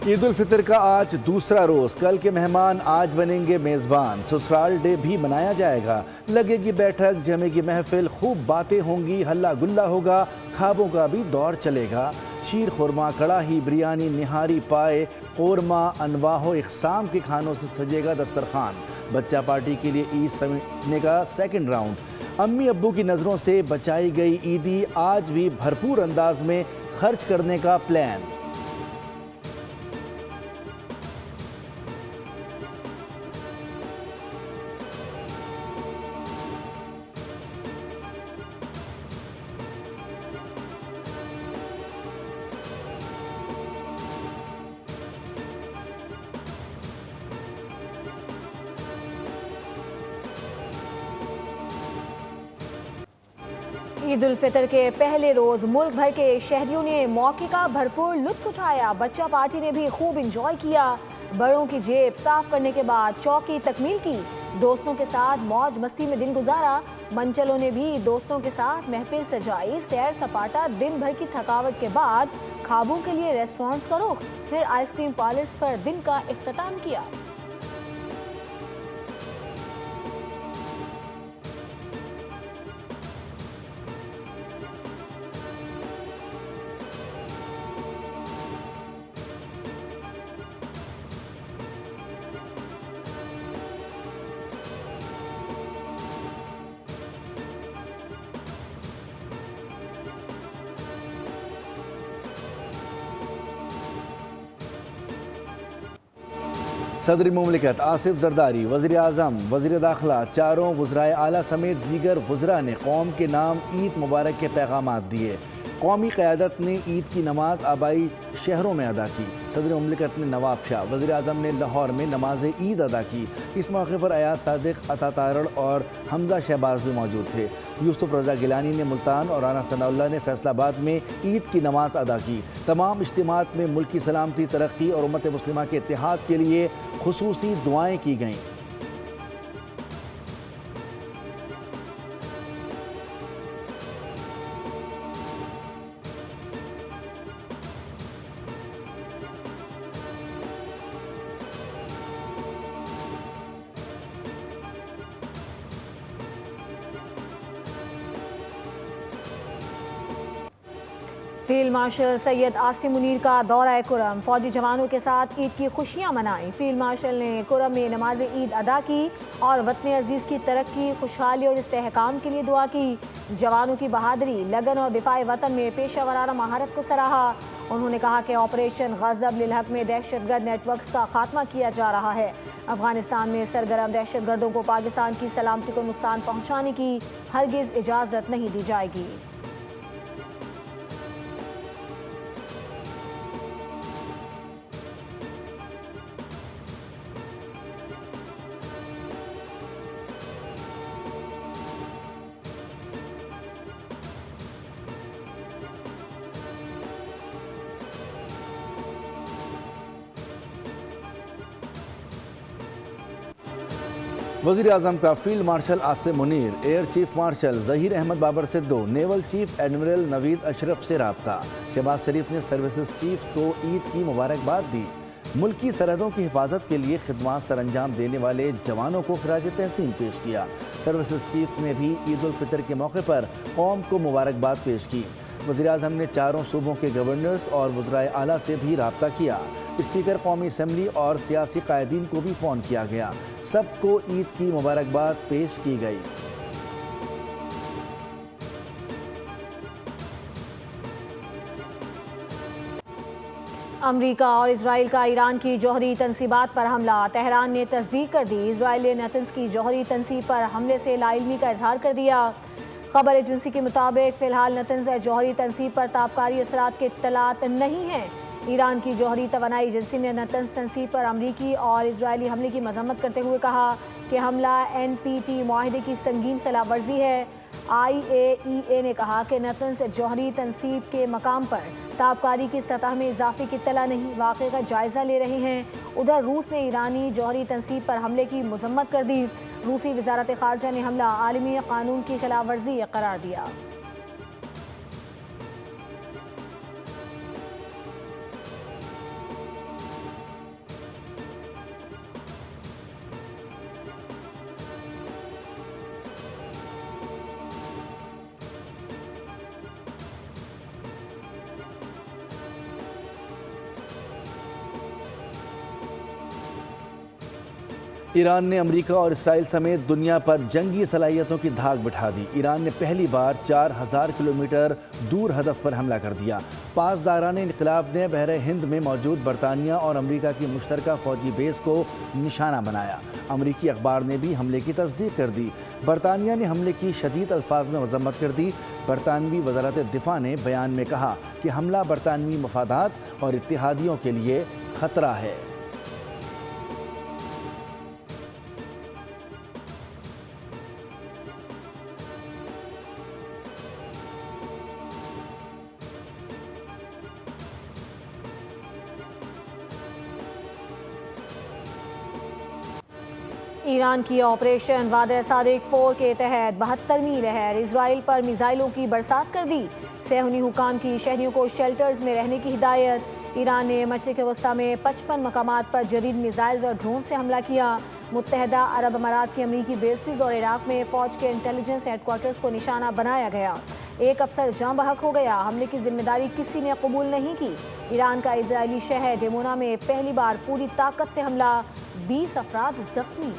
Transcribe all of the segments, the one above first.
ईद उल फितर का आज दूसरा रोज, कल के मेहमान आज बनेंगे मेजबान। ससुराल डे भी मनाया जाएगा, लगेगी बैठक, जमेगी महफिल, खूब बातें होंगी, हल्ला गुल्ला होगा, ख्वाबों का भी दौर चलेगा। शीर खुरमा, कड़ाही, बिरयानी, निहारी, पाए, कोरमा, अनवाहो इकसाम के खानों से सजेगा दस्तरखान। बच्चा पार्टी के लिए ईद समेटने का सेकंड राउंड। अम्मी अब्बू की नज़रों से बचाई गई ईदी, आज भी भरपूर अंदाज में खर्च करने का प्लान। ईद उल फितर के पहले रोज मुल्क भर के शहरियों ने मौके का भरपूर लुत्फ उठाया। बच्चा पार्टी ने भी खूब इंजॉय किया। बड़ों की जेब साफ करने के बाद चौकी तकमील की। दोस्तों के साथ मौज मस्ती में दिन गुजारा। मंचलों ने भी दोस्तों के साथ महफिल सजाई। सैर सपाटा, दिन भर की थकावट के बाद ख्वाबों के लिए रेस्टोरेंट्स का रुख, फिर आइसक्रीम पार्लर्स पर दिन का इख्तिताम किया। सदर मुमलिकत आसिफ जरदारी, वज़ीर आज़म, वज़ीर दाखिला, चारों वज़राए आला समेत दीगर वज़रा ने कौम के नाम ईद मुबारक के पैगाम दिए। कौमी क़यादत ने ईद की नमाज आबाई शहरों में अदा की। सदर मुमलिकत ने नवाब शाह, वज़ीर आज़म ने लाहौर में नमाज ईद अदा की। इस मौके पर अयाज सादिक, अता तारड़ और हमजा शहबाज भी मौजूद थे। यूसुफ रज़ा गिलानी ने मुल्तान और राना सनाउल्लाह ने फैसलाबाद में ईद की नमाज अदा की। तमाम इज्तिमात में मुल्क की सलामती, तरक्की और उम्मत मुस्लिमा के इत्तेहाद के लिए खुसूसी दुआएं की गईं। फील्ड मार्शल सैयद आसिम मुनीर का दौरा कुरम, फौजी जवानों के साथ ईद की खुशियां मनाई। फील्ड मार्शल ने कुरम में नमाज ईद अदा की और वतन अजीज़ की तरक्की, खुशहाली और इस्तेहकाम के लिए दुआ की। जवानों की बहादुरी, लगन और दिफाए वतन में पेशा वराना महारत को सराहा। उन्होंने कहा कि ऑपरेशन गज़ब लिल हक में दहशतगर्द नेटवर्क्स का खात्मा किया जा रहा है। अफगानिस्तान में सरगर्म दहशतगर्दों को पाकिस्तान की सलामती को नुकसान पहुँचाने की हरगिज़ इजाज़त नहीं दी जाएगी। वज़ीर आज़म का field marshal Asim Munir, air chief marshal Zaheer Ahmed Babar Sidhu, naval chief admiral Naveed Ashraf से रब्ता। शहबाज शरीफ ने सर्विसेज चीफ को ईद की मुबारकबाद दी। मुल्क की सरहदों की हिफाजत के लिए खिदमात सर अंजाम देने वाले जवानों को खिराज तहसीन पेश किया। सर्विसेज चीफ ने भी ईद उल फितर के मौके पर कौम को मुबारकबाद पेश की। वज़ीर आज़म ने चारों सूबों के गवर्नर्स और वज़राए आला से भी रब्ता किया। स्पीकर कौमी असम्बली और सियासी कायदीन को भी फ़ोन किया गया। सबको ईद की मुबारकबाद पेश की गई। अमरीका और इसराइल का ईरान की जौहरी तनसीबात पर हमला, तेहरान ने तस्दीक कर दी। इसराइल ने नतन्स की जौहरी तनसीब पर हमले से लाइलमी का इजहार कर दिया। खबर एजेंसी के मुताबिक फ़िलहाल नतन्स जौहरी तनसीब पर ताबकारी असरात के इत्तलात नहीं हैं। ईरान की जौहरी तवानाई एजेंसी ने नतन्स तनसीब पर अमरीकी और इजरायली हमले की मजम्मत करते हुए कहा कि हमला NPT मुआहदे की संगीन खिलाफ वर्जी है। IAEA ने कहा कि नतन्स जौहरी तनसीब के मकाम पर ताबकारी की सतह में इजाफे की इत्तला नहीं, वाक़े का जायज़ा ले रहे हैं। उधर रूस ने ईरानी जौहरी तनसीब पर हमले की मजम्मत कर दी। रूसी वज़ारत ख़ारजा ने हमला आलमी कानून की खिलाफ वर्जी करार दिया। ईरान ने अमेरिका और इसराइल समेत दुनिया पर जंगी सलाहियतों की धाक बिठा दी। ईरान ने पहली बार 4000 किलोमीटर दूर हदफ पर हमला कर दिया। पासदारान इनकलाब ने बहरे हिंद में मौजूद बरतानिया और अमेरिका की मुश्तरका फौजी बेस को निशाना बनाया। अमेरिकी अखबार ने भी हमले की तस्दीक कर दी। बरतानिया ने हमले की शदीद अल्फाज में मजम्मत कर दी। बरतानवी वजारत दिफा ने बयान में कहा कि हमला बरतानवी मफादात और इत्तेहादियों के लिए खतरा है। ईरान की ऑपरेशन वादे सादिक 4 के तहत 72वीं लहर इसराइल पर मिसाइलों की बरसात कर दी। सेहूनी हुकाम की शहरियों को शेल्टर्स में रहने की हिदायत। ईरान ने मशरिक़ वस्ता में 55 मकामात पर जदीद मिसाइल्स और ड्रोन से हमला किया। मुत्तहदा अरब अमारात की अमरीकी बेसिस और इराक में फ़ौज के इंटेलिजेंस हेडक्वार्टर्स को निशाना बनाया गया। एक अफसर जाँ बहक हो गया। हमले की जिम्मेदारी किसी ने कबूल नहीं की। ईरान का इजरायली शहर डेमोना में पहली बार पूरी ताकत से हमला, 20 अफराद जख्मी।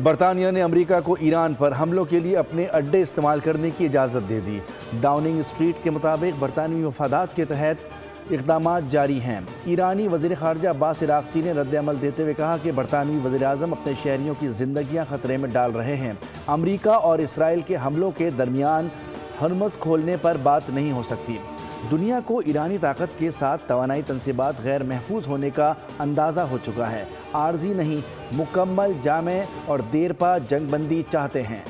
बरतानिया ने अमेरिका को ईरान पर हमलों के लिए अपने अड्डे इस्तेमाल करने की इजाज़त दे दी। डाउनिंग स्ट्रीट के मुताबिक बरतानवी मफादात के तहत इक़दामात जारी हैं। ईरानी वज़ीर ख़ारजा अब्बास इराक़ची ने रद्द-ए-अमल देते हुए कहा कि बरतानवी वज़ीर-ए-आज़म अपने शहरियों की ज़िंदगियाँ ख़तरे में डाल रहे हैं। अमेरिका और इसराइल के हमलों के दरमियान हरमुज़ खोलने पर बात नहीं हो सकती। दुनिया को ईरानी ताकत के साथ तवानाई तनसीबात गैर महफूज होने का अंदाज़ा हो चुका है। आर्जी नहीं, मुकम्मल जामे और देरपा जंगबंदी चाहते हैं।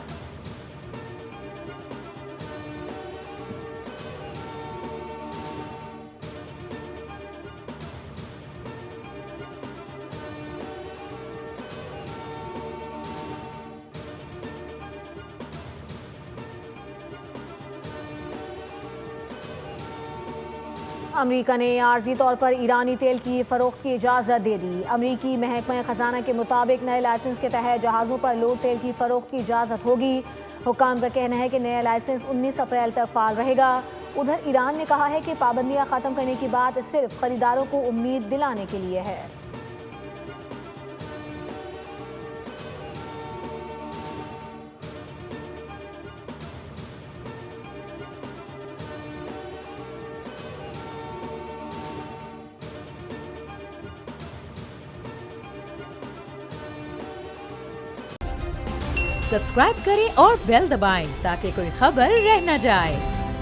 अमेरिका ने आर्जी तौर पर ईरानी तेल की फ़रोख्त की इजाज़त दे दी। अमेरिकी महकमा ख़जाना के मुताबिक नए लाइसेंस के तहत जहाज़ों पर लोड तेल की फ़रोख्त की इजाज़त होगी। हुकाम का कहना है कि नया लाइसेंस 19 अप्रैल तक फ़ाल रहेगा। उधर ईरान ने कहा है कि पाबंदियाँ ख़त्म करने की बात सिर्फ खरीदारों को उम्मीद दिलाने के लिए है। सब्सक्राइब करें और बेल दबाएं ताकि कोई खबर रह न जाए।